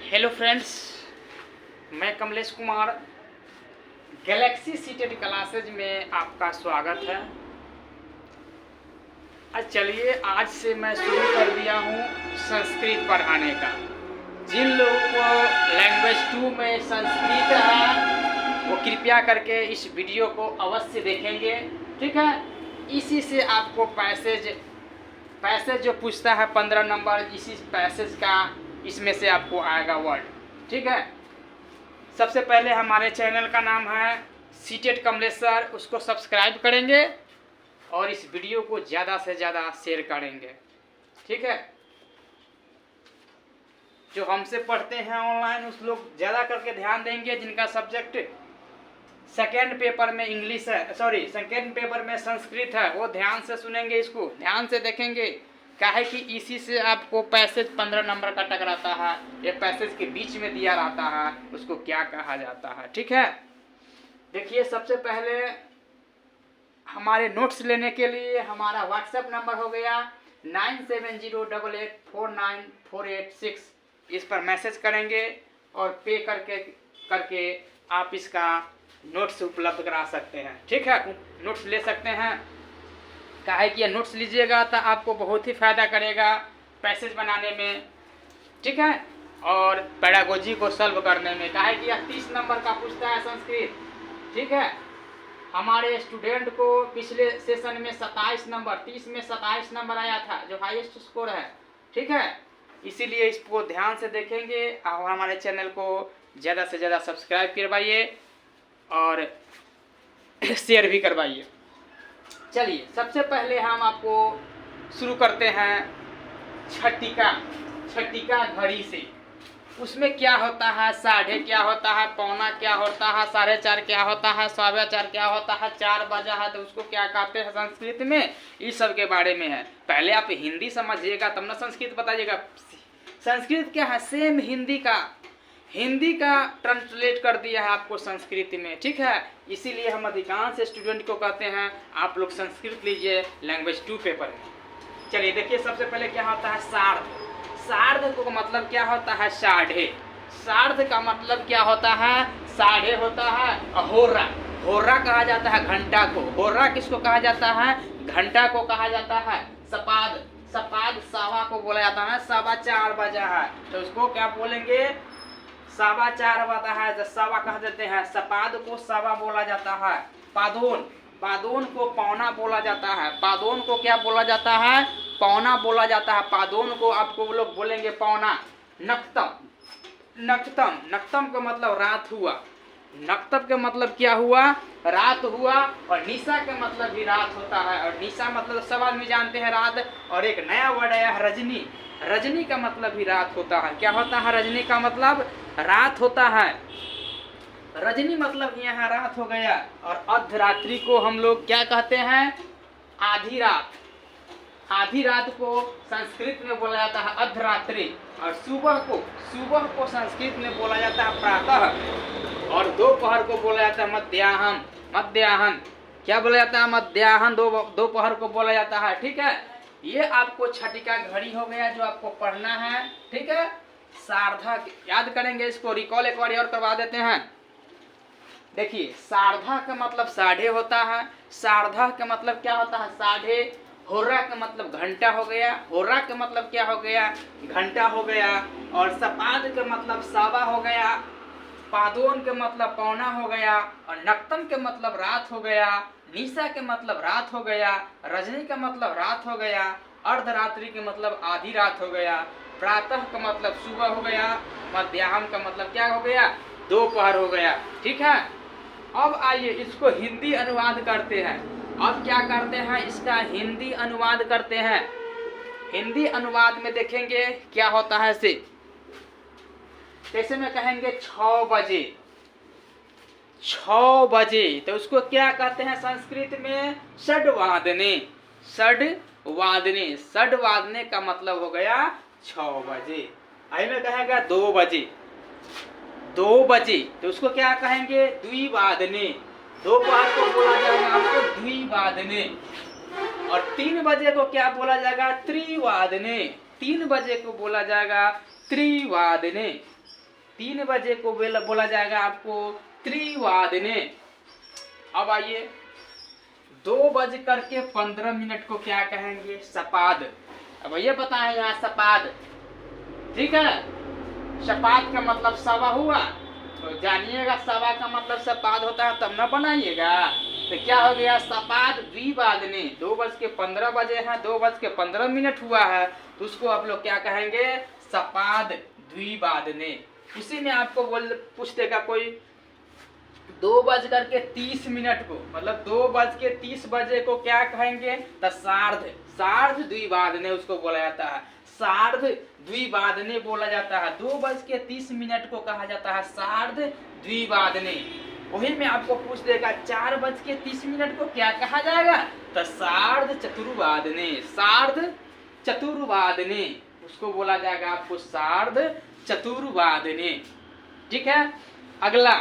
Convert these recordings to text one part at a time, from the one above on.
Hello friends, मैं Kamlesh Kumar. Galaxy seated classes में आपका स्वागत है। चलिए आज से मैं शुरू कर दिया हूँ संस्कृत पढ़ाने का। जिन लोगों को लैंग्वेज 2 में संस्कृत है वो कृपया करके इस वीडियो को अवश्य देखेंगे, ठीक है। इसी से आपको पैसेज जो पूछता है 15 नंबर, इसी पैसेज का इसमें से आपको आएगा वर्ड, ठीक है। सबसे पहले हमारे चैनल का नाम है सीटेड कमलेश सर, उसको सब्सक्राइब करेंगे और इस वीडियो को ज़्यादा से ज़्यादा शेयर करेंगे, ठीक है। जो हमसे पढ़ते हैं ऑनलाइन उस लोग ज़्यादा करके ध्यान देंगे जिनका सब्जेक्ट सेकेंड पेपर में इंग्लिश है, सेकेंड पेपर में संस्कृत है, वो ध्यान से सुनेंगे, इसको ध्यान से देखेंगे। क्या है कि इसी से आपको पैसेज 15 नंबर का टकराता है, ये पैसेज के बीच में दिया रहता है, उसको क्या कहा जाता है, ठीक है। देखिए, सबसे पहले हमारे नोट्स लेने के लिए हमारा व्हाट्सएप नंबर हो गया 9708849486। इस पर मैसेज करेंगे और पे करके आप इसका नोट्स उपलब्ध करा सकते हैं, ठीक है। नोट्स ले सकते हैं। क्या है कि ये नोट्स लीजिएगा तो आपको बहुत ही फ़ायदा करेगा पैसेज बनाने में, ठीक है, और पेडागोजी को सॉल्व करने में। क्या है कि यह 30 नंबर का पूछता है संस्कृत, ठीक है। हमारे स्टूडेंट को पिछले सेशन में 27 नंबर, 30 में 27 नंबर आया था, जो हाईएस्ट स्कोर है, ठीक है। इसीलिए इसको ध्यान से देखेंगे और हमारे चैनल को ज़्यादा से ज़्यादा सब्सक्राइब करवाइए और शेयर भी करवाइए। चलिए, सबसे पहले हम आपको शुरू करते हैं छठिका घड़ी से। उसमें क्या होता है, साढ़े क्या होता है, पौना क्या होता है, 4:30 क्या होता है, 4:15 क्या होता है, 4 बजा है तो उसको क्या कहते हैं संस्कृत में, इस सब के बारे में है। पहले आप हिंदी समझिएगा तब ना संस्कृत बताइएगा। संस्कृत क्या है, सेम हिंदी का ट्रांसलेट कर दिया है आपको संस्कृत में, ठीक है। इसीलिए हम अधिकांश स्टूडेंट को कहते हैं आप लोग संस्कृत लीजिए लैंग्वेज 2 पेपर में। चलिए देखिए, सबसे पहले क्या होता है सार्ध को मतलब क्या होता है, साढ़े। सार्ध का मतलब क्या होता है, साढ़े होता है। और होर्रा कहा जाता है घंटा को। होर्रा किसको कहा जाता है, घंटा को कहा जाता है। सपाद सवा को बोला जाता है, 4:15 बजा है तो उसको क्या बोलेंगे, 4:15 बजा है तो सवा कह देते हैं। सपाद को सवा बोला जाता है। पादोन को पौना बोला जाता है। पादोन को क्या बोला जाता है, पौना बोला जाता है। पादोन को आपको वो लोग बोलेंगे पौना। नक्तम का मतलब रात हुआ। नक्तब का मतलब क्या हुआ, रात हुआ। और निशा का मतलब भी रात होता है। और निशा मतलब सब आदमी जानते हैं रात। और एक नया वर्ड आया है रजनी। रजनी का मतलब भी रात होता है। क्या होता है, रजनी का मतलब रात होता है। रजनी मतलब यहाँ रात हो गया। और अर्धरात्रि को हम लोग क्या कहते हैं, आधी रात। आधी रात को संस्कृत में बोला जाता है अर्धरात्रि। और सुबह को संस्कृत में बोला जाता है प्रातः। और दोपहर को बोला जाता है मध्याह्न। क्या बोला जाता है, मध्याह्न। दोपहर को बोला जाता है, ठीक है। ये आपको छठिका घड़ी हो गया जो आपको पढ़ना है, ठीक है। सार्धा याद करेंगे, इसको रिकॉल एक बार और करवा देते हैं। देखिए, सार्धा का मतलब साढ़े होता है। सार्धा का मतलब क्या होता है, साढ़े। होर्रा का मतलब घंटा हो गया। होर्रा का मतलब क्या हो गया, घंटा हो गया। और सपाद का मतलब सावा हो गया। पादोन के मतलब पौना हो गया। और नक्तम के मतलब रात हो गया। निशा के मतलब रात हो गया। रजनी का मतलब रात हो गया। अर्धरात्रि के मतलब आधी रात हो गया। प्रातः का मतलब सुबह हो गया। मध्याह्न का मतलब क्या हो गया, दोपहर हो गया, ठीक है। अब आइए इसको हिंदी अनुवाद करते हैं। अब क्या करते हैं, इसका हिंदी अनुवाद करते हैं। हिंदी अनुवाद में देखेंगे क्या होता है से, जैसे में कहेंगे 6 बजे तो उसको क्या कहते हैं संस्कृत में, षड्वादने। षड्वादने का मतलब हो गया 6 बजे। आई में कहेगा 2 बजे तो उसको क्या कहेंगे, द्विवादने। दोपहर को बोला जाएगा आपको द्विवादने। और 3 बजे को क्या बोला जाएगा, त्रिवादने। 3 बजे को बोला जाएगा त्रिवादने। 3 बजे को बोला जाएगा आपको त्रिवादने। अब आइए 2:15 को क्या कहेंगे? सपाद। अब ये बताएं यहाँ सपाद, ठीक है। सपाद का मतलब सवा हुआ, तो जानिएगा सवा का मतलब सपाद होता है, तब ना बनाइएगा। तो क्या हो गया? सपाद द्विवादने। 2:15 बजे हैं, 2:15 हुआ है, तो उसको आप लोग क्या कहेंगे? सपाद द्विवादने। उसी में आपको पूछ देगा कोई 2:30 को, मतलब 2:30 बजे को क्या कहेंगे? तो सार्ध द्विवादने उसको बोला जाता है, सार्ध द्विवादने बोला जाता है। 2:30 को कहा जाता है सार्ध द्विवादने। वही में आपको पूछ देगा 4:30 को क्या कहा जाएगा? तो सार्ध चतुर्वादने, सार्ध चतुर्वादने उसको बोला जाएगा आपको सार्ध चतुर्वादने, ठीक है। अगला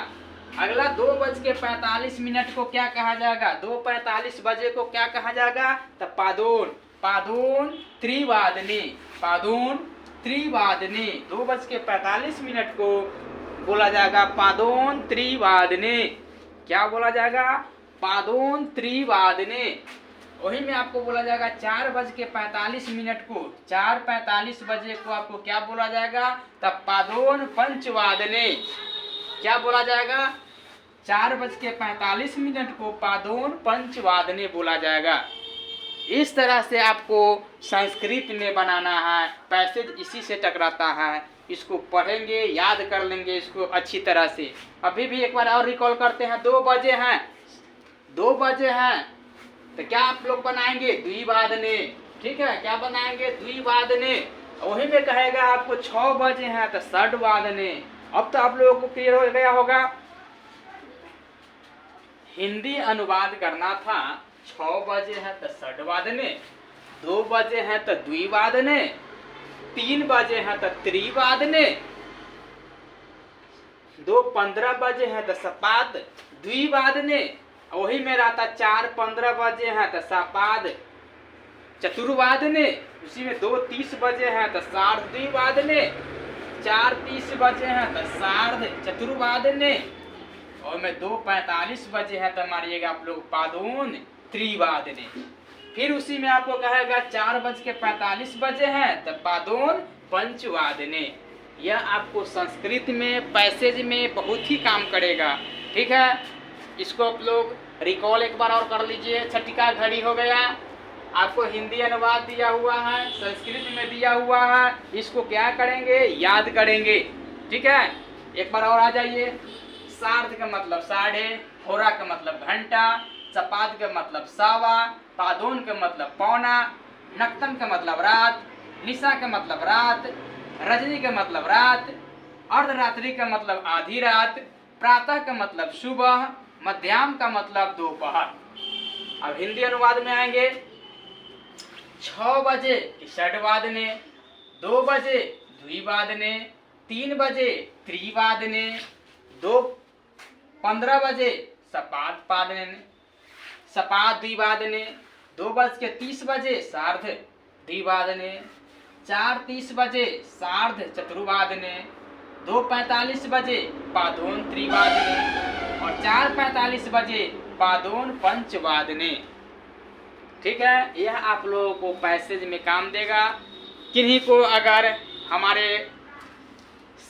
2:45 को क्या कहा जाएगा? 2:45 बजे को क्या कहा जाएगा? तो पादोन, पादोन त्रिवादने, पादोन त्रिवादने। 2:45 को बोला जाएगा पादोन त्रिवादने। क्या बोला जाएगा? पादोन त्रिवादने। वही में आपको बोला जाएगा 4:45 को, 4:45 बजे को आपको क्या बोला जाएगा? तब पादोन पंचवादने। क्या बोला जाएगा? 4:45 को पादोन पंचवादने बोला जाएगा। इस तरह से आपको संस्कृत में बनाना है, पैसेज इसी से टकराता है। इसको पढ़ेंगे, याद कर लेंगे इसको अच्छी तरह से। अभी भी एक बार और रिकॉल करते हैं। 2 बजे हैं, 2 बजे हैं, तो क्या आप लोग बनाएंगे? द्विवादने, ठीक है। क्या बनाएंगे? द्विवादने। वही में कहेगा आपको 6 बजे हैं तो षड्वादने। अब तो आप लोगों को क्लियर हो गया होगा। हिंदी अनुवाद करना था। 6 बजे हैं तो षड्वादने, 2 बजे हैं तो द्विवादने, 3 बजे हैं तो त्रिवादने, 2:15 बजे हैं तो सपाद द्विवादने। वही में रहता 4:15 बजे हैं तो सपाद चतुर्वादने। उसी में 2:30 बजे हैं तो सार्ध द्विवादने, 4:30 बजे हैं तो सार्ध चतुर्वादने, और में 2:45 बजे है तो मारिएगा आप लोग पादोन त्रिवादने। फिर उसी में आपको कहेगा 4:45 बजे हैं तो पादोन पंचवादने। यह आपको संस्कृत में पैसेज में बहुत ही काम करेगा, ठीक है। इसको आप लोग रिकॉल एक बार और कर लीजिए। छठिका घड़ी हो गया, आपको हिंदी अनुवाद दिया हुआ है, संस्कृत में दिया हुआ है। इसको क्या करेंगे? याद करेंगे, ठीक है। एक बार और आ जाइए। सार्ध का मतलब साढ़े, होरा का मतलब घंटा, सपाद का मतलब सावा, पादोन का मतलब पौना, नक्तन का मतलब रात, निशा का मतलब रात, रजनी का मतलब रात, अर्धरात्रि का मतलब आधी रात, प्रातः का मतलब सुबह, मध्याह्न का मतलब दोपहर। अब हिंदी अनुवाद में आएंगे। 6 बजे षड्वादने, 2 बजे द्विवादने, 3 बजे त्रिवादने, 2:15 बजे सपाद पादने, सपाद द्विवादने, 2:30 बजे सार्ध द्विवादने, 4:30 बजे सार्ध चतुर्वादने, 2:45 बजे पादोन त्रिवादने और 4:45 बजे पादोन पंचवादने, ठीक है। यह आप लोगों को पैसेज में काम देगा। किन्हीं को अगर हमारे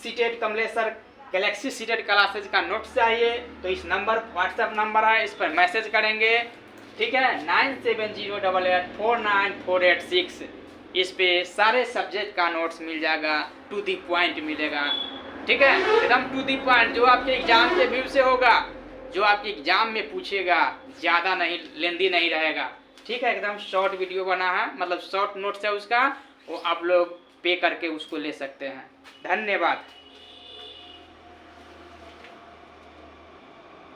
CTET Kamleshwar Galaxy CTET classes का नोट्स चाहिए तो इस नंबर, व्हाट्सएप नंबर है, इस पर मैसेज करेंगे, ठीक है। 9708849486। इस पे सारे सब्जेक्ट का नोट्स मिल जाएगा, टू दी पॉइंट मिलेगा, ठीक है। एकदम टू दी पॉइंट, जो आपके एग्जाम के व्यू से होगा, जो आपके एग्जाम में पूछेगा, ज़्यादा नहीं, लेंदी नहीं रहेगा, ठीक है। एकदम शॉर्ट वीडियो बना है, मतलब शॉर्ट नोट्स है उसका, वो आप लोग पे करके उसको ले सकते हैं। धन्यवाद।